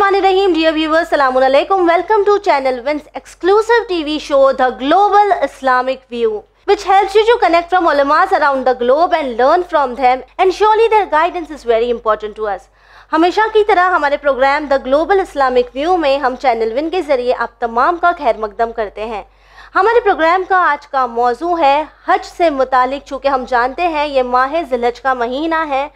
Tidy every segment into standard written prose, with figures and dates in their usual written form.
Bismillahirrahmanirrahim. Dear viewers, Assalamu alaikum. Welcome to Channel Win's exclusive TV show, The Global Islamic View, which helps you to connect from ulamas around the globe and learn from them, and surely their guidance is very important to us. ہمیشہ کی طرح ہمارے programme the Global Islamic View میں ہم channel one کے ذریعے آپ تمام کا خیر مقدم کرتے ہیں. ہمارے پروگرام کا آج کا موضوع ہے حج سے متعلق. چونکہ ہم جانتے ہیں یہ ماہ ذی الحج کا مہینہ ہے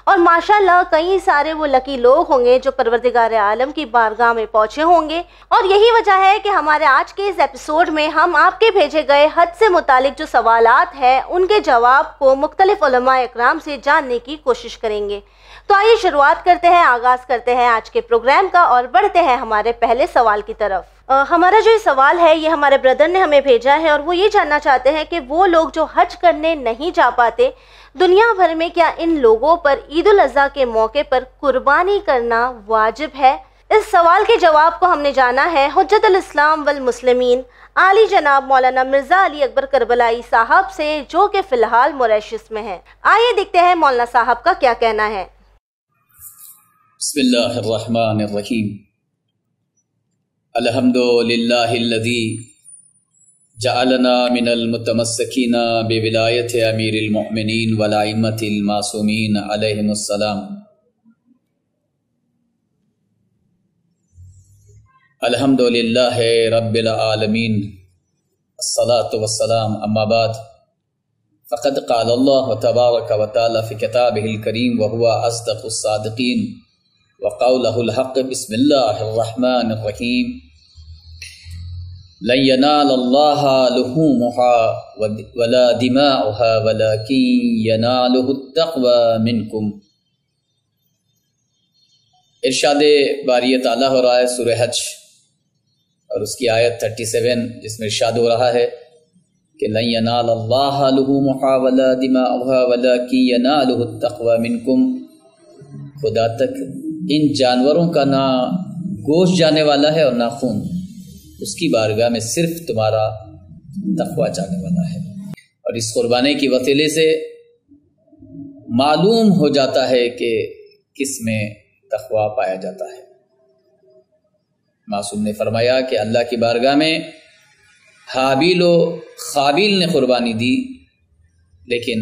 اور ماشاءاللہ کئی سارے وہ لکی لوگ ہوں گے جو پروردگار عالم کی بارگاہ میں پہنچے ہوں گے، اور یہی وجہ ہے کہ ہمارے آج کے اس ایپیسوڈ میں ہم آپ کے بھیجے گئے حج سے متعلق جو سوالات ہیں ان کے جواب کو مختلف علماء اکرام سے جاننے کی کوشش کریں گے. تو آئیے شروعات کرتے ہیں، آغاز کرتے ہیں آج کے پروگرام کا اور بڑھتے ہیں ہمارے پہلے سوال کی طرف. ہمارا جو سوال ہے یہ ہمارے بردر نے ہمیں بھیجا ہے اور وہ یہ جاننا چاہتے ہیں کہ وہ لوگ جو حج کرنے نہیں جا پاتے دنیا بھر میں، کیا ان لوگوں پر عید الاضحیٰ کے موقع پر قربانی کرنا واجب ہے؟ اس سوال کے جواب کو ہم نے جانا ہے حجت الاسلام والمسلمین عالی جناب مولانا مرزا علی اکبر کربلائی صاحب سے، جو کہ فی الحال موریشس میں ہیں. آئیے دیکھتے ہیں مولانا صاحب کا کیا کہنا ہے. بسم اللہ الرحمن الرحیم. الحمدللہ الذی جعلنا من المتمسکین بولایت امیر المؤمنین والائمۃ المعصومین علیہم السلام. الحمدللہ رب العالمین الصلاة والسلام. اما بعد فقد قال اللہ تبارک و تعالی فی کتابہ الکریم وہو اصدق الصادقین وقولہ الحق. بسم اللہ الرحمن الرحیم. لن ینال اللہ لحومها ولا دماؤها ولکن ینالہ التقوی منکم. ارشاد باری تعالیٰ ہو رہا ہے سورہ حج اور اس کی آیت 37 جس میں ارشاد ہو رہا ہے کہ لن ینال اللہ لحومها ولا دماؤها ولکن ینالہ التقوی منکم. خدا تک ان جانوروں کا نہ گوشت جانے والا ہے اور نہ خون، اس کی بارگاہ میں صرف تمہارا تقوی جانے والا ہے. اور اس قربانی کی وسیلے سے معلوم ہو جاتا ہے کہ کس میں تقوی پایا جاتا ہے. معصوم نے فرمایا کہ اللہ کی بارگاہ میں حابیل و قابیل نے قربانی دی، لیکن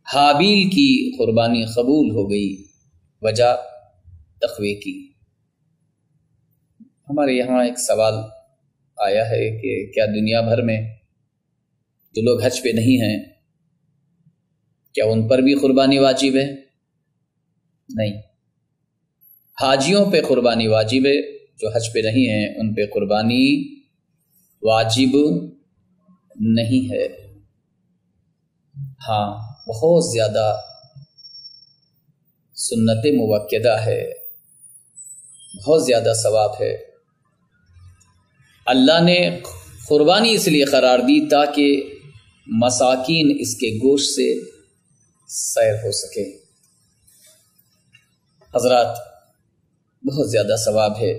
حابیل کی قربانی قبول ہو گئی، وجہ تقوی کی. ہمارے یہاں ایک سوال آیا ہے کہ کیا دنیا بھر میں جو لوگ حج پہ نہیں ہیں کیا ان پر بھی قربانی واجب ہے؟ نہیں، حاجیوں پہ قربانی واجب ہے. جو حج پہ نہیں ہیں ان پہ قربانی واجب نہیں ہے. ہاں، بہت زیادہ سنت موقدہ ہے، بہت زیادہ ثواب ہے. اللہ نے قربانی اس لیے قرار دی تاکہ مساکین اس کے گوشت سے سیر ہو سکے. حضرات، بہت زیادہ ثواب ہے.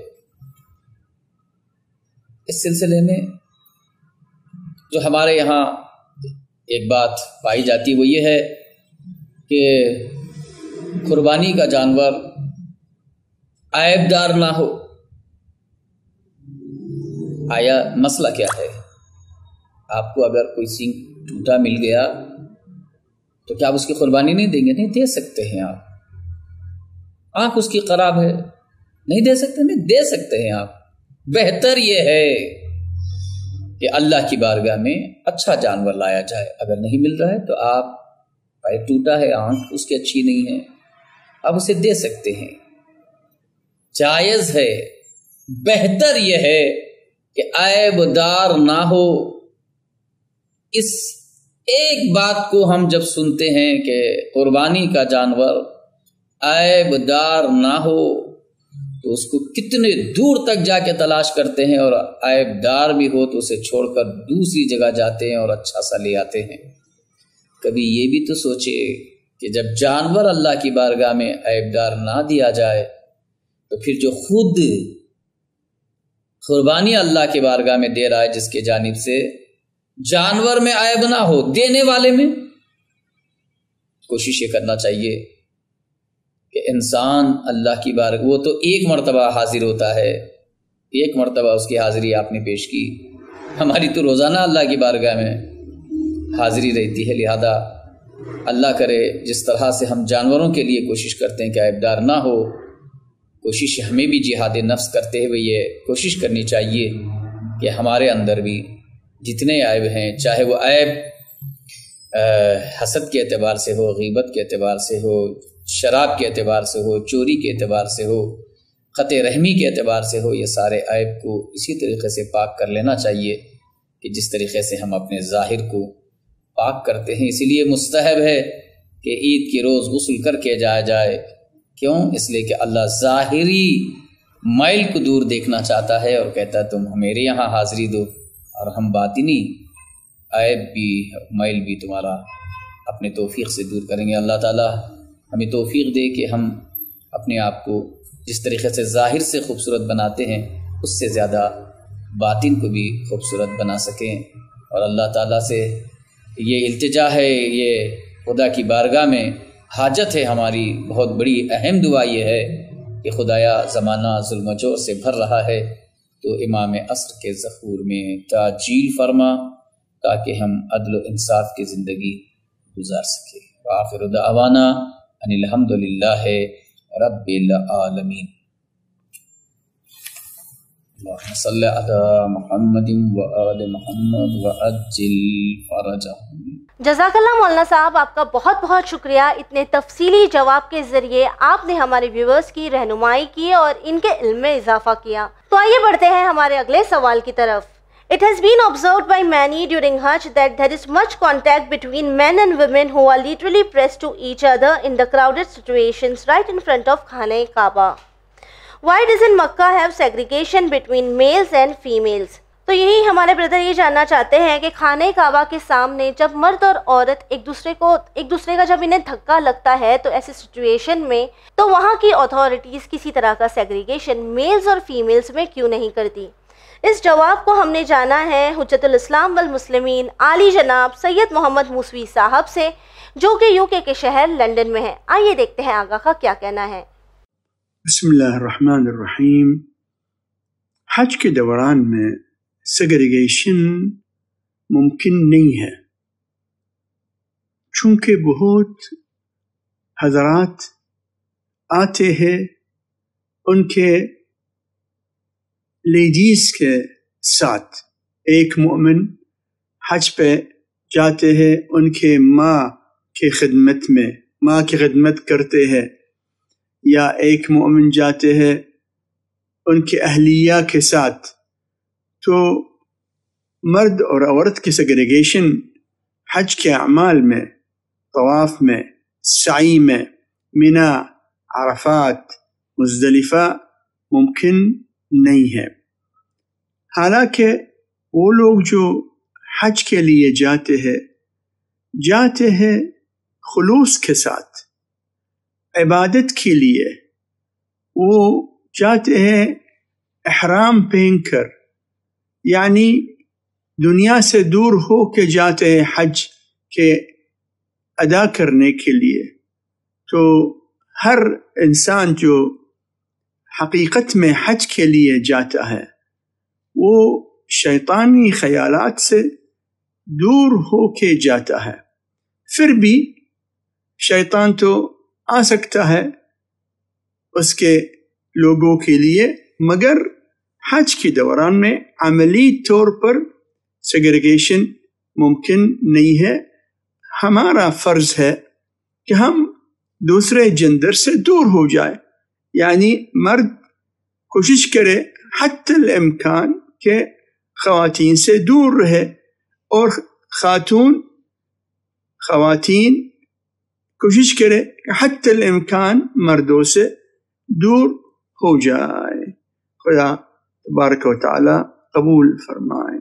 اس سلسلے میں جو ہمارے یہاں ایک بات پائی جاتی وہ یہ ہے کہ قربانی کا جانور عیب دار نہ ہو. آیا مسئلہ کیا ہے؟ آپ کو اگر کوئی سینگ ٹوٹا مل گیا تو کیا آپ اس کی قربانی نہیں دیں گے؟ نہیں دے سکتے ہیں. آپ آنکھ اس کی خراب ہے، نہیں دے سکتے؟ نہیں دے سکتے ہیں آپ. بہتر یہ ہے کہ اللہ کی بارگاہ میں اچھا جانور لایا جائے. اگر نہیں مل رہا ہے تو آپ پیر ٹوٹا ہے، آنکھ اس کی اچھی نہیں ہے، آپ اسے دے سکتے ہیں، جائز ہے. بہتر یہ ہے کہ عیب دار نہ ہو. اس ایک بات کو ہم جب سنتے ہیں کہ قربانی کا جانور عیب دار نہ ہو تو اس کو کتنے دور تک جا کے تلاش کرتے ہیں، اور عیب دار بھی ہو تو اسے چھوڑ کر دوسری جگہ جاتے ہیں اور اچھا سا لے آتے ہیں. کبھی یہ بھی تو سوچے کہ جب جانور اللہ کی بارگاہ میں عیب دار نہ دیا جائے تو پھر جو خود قربانی اللہ کی بارگاہ میں دے رہا ہے جس کے جانب سے جانور میں عیب نہ ہو، دینے والے میں کوشش یہ کرنا چاہیے کہ انسان اللہ کی بارگاہ، وہ تو ایک مرتبہ حاضر ہوتا ہے، ایک مرتبہ اس کی حاضری آپ نے پیش کی، ہماری تو روزانہ اللہ کی بارگاہ میں حاضری رہتی ہے۔ لہذا اللہ کرے جس طرح سے ہم جانوروں کے لیے کوشش کرتے ہیں کہ عیبدار نہ ہو، کوشش ہمیں بھی جہاد نفس کرتے ہوئے یہ کوشش کرنی چاہیے کہ ہمارے اندر بھی جتنے عیب ہیں، چاہے وہ عیب حسد کے اعتبار سے ہو، غیبت کے اعتبار سے ہو، شراب کے اعتبار سے ہو، چوری کے اعتبار سے ہو، قطع رحمی کے اعتبار سے ہو، یہ سارے عیب کو اسی طریقے سے پاک کر لینا چاہیے کہ جس طریقے سے ہم اپنے ظاہر کو پاک کرتے ہیں۔ اسی لیے مستحب ہے کہ عید کے روز غسل کر کے جایا جائے۔ کیوں؟ اس لیے کہ اللہ ظاہری میل کو دور دیکھنا چاہتا ہے اور کہتا ہے تم میرے یہاں حاضری دو، اور ہم باطنی عیب بھی میل بھی تمہارا اپنے توفیق سے دور کریں گے۔ اللہ تعالیٰ ہمیں توفیق دے کہ ہم اپنے آپ کو جس طریقے سے ظاہر سے خوبصورت بناتے ہیں اس سے زیادہ باطن کو بھی خوبصورت بنا سکیں، اور اللہ تعالیٰ سے یہ التجا ہے، یہ خدا کی بارگاہ میں حاجت ہے ہماری، بہت بڑی اہم دعا یہ ہے کہ خدایا زمانہ ظلم و جور سے بھر رہا ہے تو امام عصر کے ظہور میں تعجیل فرما تاکہ ہم عدل و انصاف کی زندگی گزار سکیں۔ وآخر دعوانا ان الحمد للہ رب العالمین۔ اللہم صلی علی محمد وآل محمد وعجل فرجہم۔ جزاک اللہ مولانا صاحب، آپ کا بہت بہت شکریہ۔ اتنے تفصیلی جواب کے ذریعے آپ نے ہمارے ویورز کی رہنمائی کی اور ان کے علم میں اضافہ کیا۔ تو آئیے بڑھتے ہیں ہمارے اگلے سوال کی طرف۔ It has been observed by many during Hajj that there is much contact between men and women who are literally pressed to each other in the crowded situations right in front of Khana-e-Kaaba. Why doesn't Makkah have segregation between males and females? تو یہی ہمارے brother یہ جاننا چاہتے ہیں کہ خانہ کعبہ کے سامنے جب مرد اور عورت ایک دوسرے کا جب انہیں دھکا لگتا ہے تو ایسی سچویشن میں تو وہاں کی اتھارٹیز کسی طرح کا سیگریگیشن میلز اور فیمیلز میں کیوں نہیں کرتی؟ اس جواب کو ہم نے جانا ہے حجت الاسلام والمسلمین عالی جناب سید محمد موسوی صاحب سے، جو کہ UK کے شہر لندن میں ہیں۔ آئیے دیکھتے ہیں آقا کا کیا کہنا ہے۔ بسم اللہ الرحمن الرحیم۔ حج کے دوران میں سیگریگیشن ممکن نہیں ہے، چونکہ بہت حضرات آتے ہیں، ان کے لیڈیز کے ساتھ ایک مومن حج پہ جاتے ہیں، ان کے ماں کی خدمت کرتے ہیں، یا ایک مومن جاتے ہیں ان کی اہلیہ کے ساتھ، تو مرد اور عورت کی سیگریگیشن حج کے اعمال میں، طواف میں، سعی میں، منا، عرفات، مزدلفہ ممکن نہیں ہے۔ حالانکہ وہ لوگ جو حج کے لیے جاتے ہیں خلوص کے ساتھ، عبادت کے لیے، وہ جاتے ہیں احرام پہن کر، یعنی دنیا سے دور ہو کے جاتے ہیں حج کے ادا کرنے کے لیے۔ تو ہر انسان جو حقیقت میں حج کے لیے جاتا ہے وہ شیطانی خیالات سے دور ہو کے جاتا ہے۔ پھر بھی شیطان تو آ سکتا ہے اس کے لوگوں کے لیے، مگر حج کے دوران میں عملی طور پر سیگریگیشن ممکن نہیں ہے۔ ہمارا فرض ہے کہ ہم دوسرے جندر سے دور ہو جائے، یعنی مرد کوشش کرے حتی الامکان کہ خواتین سے دور رہے، اور خواتین کوشش کرے کہ حتی الامکان مردوں سے دور ہو جائے۔ خدا تبارک و تعالی قبول فرمائے۔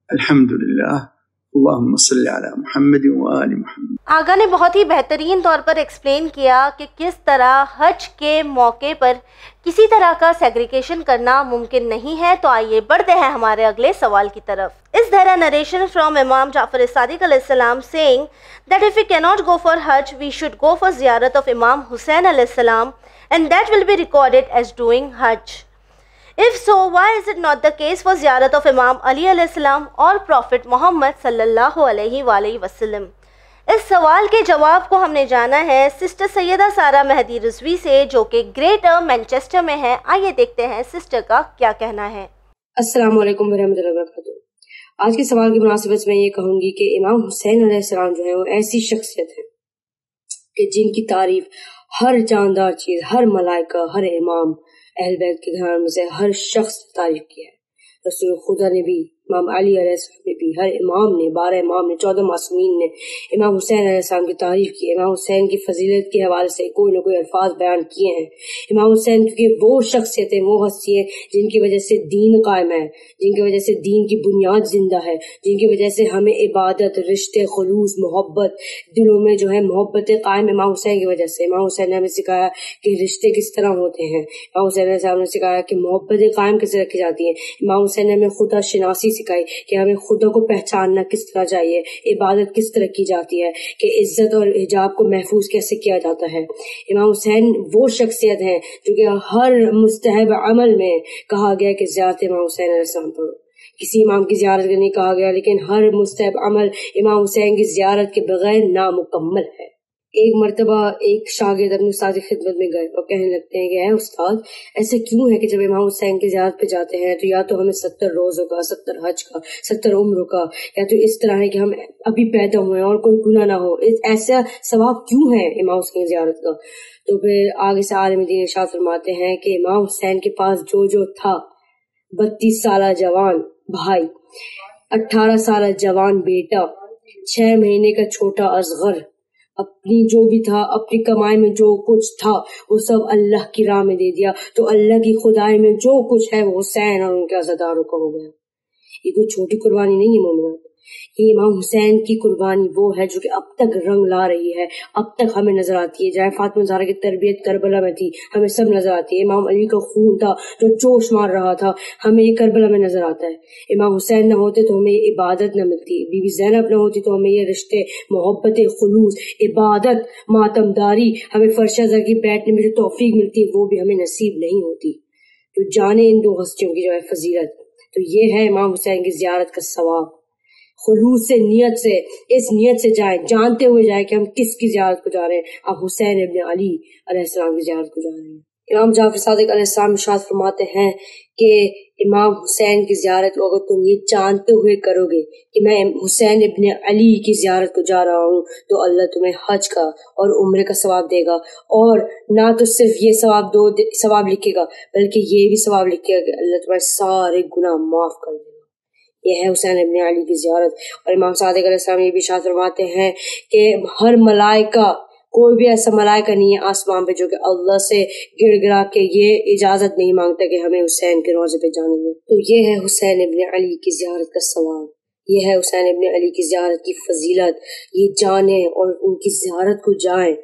الحمدللہ، اللہم صلی علی محمد و آل محمد۔ آغا نے بہت ہی بہترین طور پر ایکسپلین کیا کہ کس طرح حج کے موقع پر کسی طرح کا سیگریگیشن کرنا ممکن نہیں ہے۔ تو آئیے بڑھتے ہیں ہمارے اگلے سوال کی طرف۔ Is there a narration from Imam Ja'far as-Sadiq alayhi salam saying that if we cannot go for Hajj, we should go for ziyarat of Imam Hussain alayhi salam and that will be recorded as doing Hajj? If so, why is it not the case for ziyarat of Imam Ali alayhi salam or Prophet Muhammad sallallahu alayhi وآلہ وسلم؟ اس سوال کے جواب کو ہم نے جانا ہے سسٹر سیدہ سارہ مہدی رضوی سے، جو کہ گریٹر مینچسٹر میں ہے۔ آئیے دیکھتے ہیں سسٹر کا کیا کہنا ہے۔ السلام علیکم ورحمۃ اللہ وبرکاتہ۔ آج کے سوال کی مناسبت میں یہ کہوں گی کہ امام حسین علیہ السلام جو ہے وہ ایسی شخصیت ہے کہ جن کی تعریف ہر جاندار چیز، ہر ملائکہ، ہر امام، اہل بیت کے گھرانے میں سے ہر شخص تعریف کیا ہے۔ رسول خدا نے بھی، امام علی علیہ السلام نے بھی، ہر امام نے، 12 امام نے، 14 معصومین نے امام حسین علیہ السلام کی تعریف کی۔ امام حسین کی فضیلت کے حوالے سے کوئی نہ کوئی الفاظ بیان کیے ہیں۔ امام حسین کیونکہ وہ شخصیتیں، وہ ہستی ہیں جن کی وجہ سے دین قائم ہے، جن کی وجہ سے دین کی بنیاد زندہ ہے، جن کی وجہ سے ہمیں عبادت، رشتے، خلوص، محبت، دلوں میں جو ہے محبت قائم امام حسین کی وجہ سے۔ امام حسین نے ہمیں سکھایا کہ رشتے کس طرح ہوتے ہیں۔ امام حسین علیہ السلام نے سکھایا کہ محبت قائم کیسے رکھی جاتی ہیں۔ امام حسین نے ہمیں خدا شناسی سکھائی کہ ہمیں خدا کو پہچاننا کس طرح چاہیے، عبادت کس طرح کی جاتی ہے، کہ عزت اور حجاب کو محفوظ کیسے کیا جاتا ہے۔ امام حسین وہ شخصیت ہیں جو کہ ہر مستحب عمل میں کہا گیا کہ زیارت امام حسین علیہ السلام پڑھو۔ کسی امام کی زیارت کا نہیں کہا گیا، لیکن ہر مستحب عمل امام حسین کی زیارت کے بغیر نامکمل ہے۔ ایک مرتبہ ایک شاگرد اپنے استاد کی خدمت میں گئے اور کہنے لگتے ہیں کہ اے استاد، ایسا کیوں ہے کہ جب امام حسین کی زیارت پہ جاتے ہیں تو یا تو ہمیں 70 روزوں کا، 70 حج کا، 70 عمروں کا، یا تو اس طرح ہے کہ ہم ابھی پیدا ہوئے اور کوئی گناہ نہ ہو، ایسا ثواب کیوں ہے امام حسین کی زیارت کا؟ تو پھر آگے سے عالم دین ارشاد فرماتے ہیں کہ امام حسین کے پاس جو تھا، 32 سالہ جوان بھائی، 18 سالہ جوان بیٹا، 6 مہینے کا چھوٹا اصغر، اپنی جو بھی تھا، اپنی کمائی میں جو کچھ تھا وہ سب اللہ کی راہ میں دے دیا، تو اللہ کی خدائی میں جو کچھ ہے وہ حسین اور ان کے عزاداروں کا ہو گیا۔ یہ کوئی چھوٹی قربانی نہیں ہے مومنات، یہ امام حسین کی قربانی وہ ہے جو کہ اب تک رنگ لا رہی ہے، اب تک ہمیں نظر آتی ہے۔ جہاں فاطمہ زہرا کی تربیت کربلا میں تھی، ہمیں سب نظر آتی ہے۔ امام علی کا خون تھا جو جوش مار رہا تھا، ہمیں یہ کربلا میں نظر آتا ہے۔ امام حسین نہ ہوتے تو ہمیں یہ عبادت نہ ملتی، بی بی زینب نہ ہوتی تو ہمیں یہ رشتے، محبت، خلوص، عبادت، ماتمداری، ہمیں فرش ازر کی بیٹھنے میں جو توفیق ملتی ہے وہ بھی ہمیں نصیب نہیں ہوتی۔ تو جانے ان دو ہستیوں کی جو ہے فضیلت، تو یہ ہے امام حسین کی زیارت کا ثواب۔ خلوص سے، نیت سے، اس نیت سے جائیں، جانتے ہوئے جائیں کہ ہم کس کی زیارت کو جا رہے ہیں، آپ حسین ابن علی علیہ السلام کی زیارت کو جا رہے ہیں۔ امام جعفر صادق علیہ السلام ارشاد فرماتے ہیں کہ امام حسین کی زیارت کو اگر تم یہ جانتے ہوئے کرو گے کہ میں حسین ابن علی کی زیارت کو جا رہا ہوں، تو اللہ تمہیں حج کا اور عمرے کا ثواب دے گا، اور نہ تو صرف یہ ثواب لکھے گا بلکہ یہ بھی ثواب لکھے گا کہ اللہ تمہارے سارے گناہ معاف کر دے گا۔ یہ ہے حسین ابن علی کی زیارت۔ اور امام صادق علیہ السلام یہ بھی ارشاد فرماتے ہیں کہ ہر ملائکہ، کوئی بھی ایسا ملائکہ نہیں ہے آسمان پہ جو کہ اللہ سے گڑ گڑا کے یہ اجازت نہیں مانگتا کہ ہمیں حسین کے روضے پہ جانے دیں۔ تو یہ ہے حسین ابن علی کی زیارت کا ثواب، یہ ہے حسین ابن علی کی زیارت کی فضیلت۔ یہ جانیں اور ان کی زیارت کو جائیں،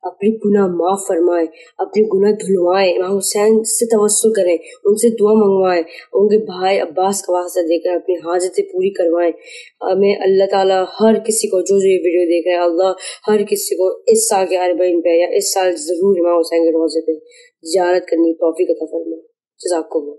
اپنے گناہ معاف فرمائیں، اپنے گناہ دھلوائیں، امام حسین سے توسل کریں، ان سے دعا منگوائیں، ان کے بھائی عباس کا واسطہ دے کر اپنی حاجتیں پوری کروائیں۔ ہمیں اللہ تعالیٰ ہر کسی کو جو یہ ویڈیو دیکھ رہے ہیں، اللہ ہر کسی کو اس سال کے اربعین پہ یا اس سال ضرور امام حسین کے روضے پہ زیارت کرنی توفیق عطا فرمائے۔ جزاک اللہ۔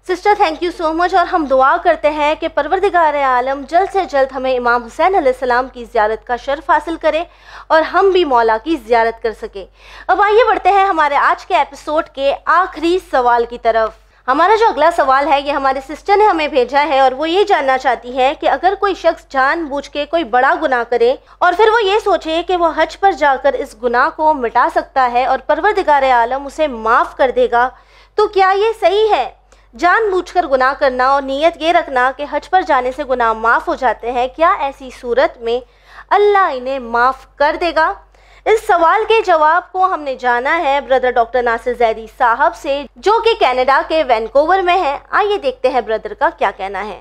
سسٹر تھینک یو سو مچ، اور ہم دعا کرتے ہیں کہ پروردگار عالم جلد سے جلد ہمیں امام حسین علیہ السلام کی زیارت کا شرف حاصل کرے اور ہم بھی مولا کی زیارت کر سکیں۔ اب آئیے بڑھتے ہیں ہمارے آج کے ایپیسوڈ کے آخری سوال کی طرف۔ ہمارا جو اگلا سوال ہے یہ ہمارے سسٹر نے ہمیں بھیجا ہے، اور وہ یہ جاننا چاہتی ہے کہ اگر کوئی شخص جان بوجھ کے کوئی بڑا گناہ کرے اور پھر وہ یہ سوچے کہ وہ حج پر جا کر اس گناہ کو مٹا سکتا ہے اور پروردگار عالم اسے معاف کر دے گا، تو کیا یہ صحیح ہے؟ جان بوجھ کر گناہ کرنا اور نیت یہ رکھنا کہ حج پر جانے سے گناہ معاف ہو جاتے ہیں، کیا ایسی صورت میں اللہ انہیں معاف کر دے گا؟ اس سوال کے جواب کو ہم نے جانا ہے بردر ڈاکٹر ناصر زیدی صاحب سے، جو کہ کینیڈا کے وینکوور میں ہیں۔ آئیے دیکھتے ہیں بردر کا کیا کہنا ہے۔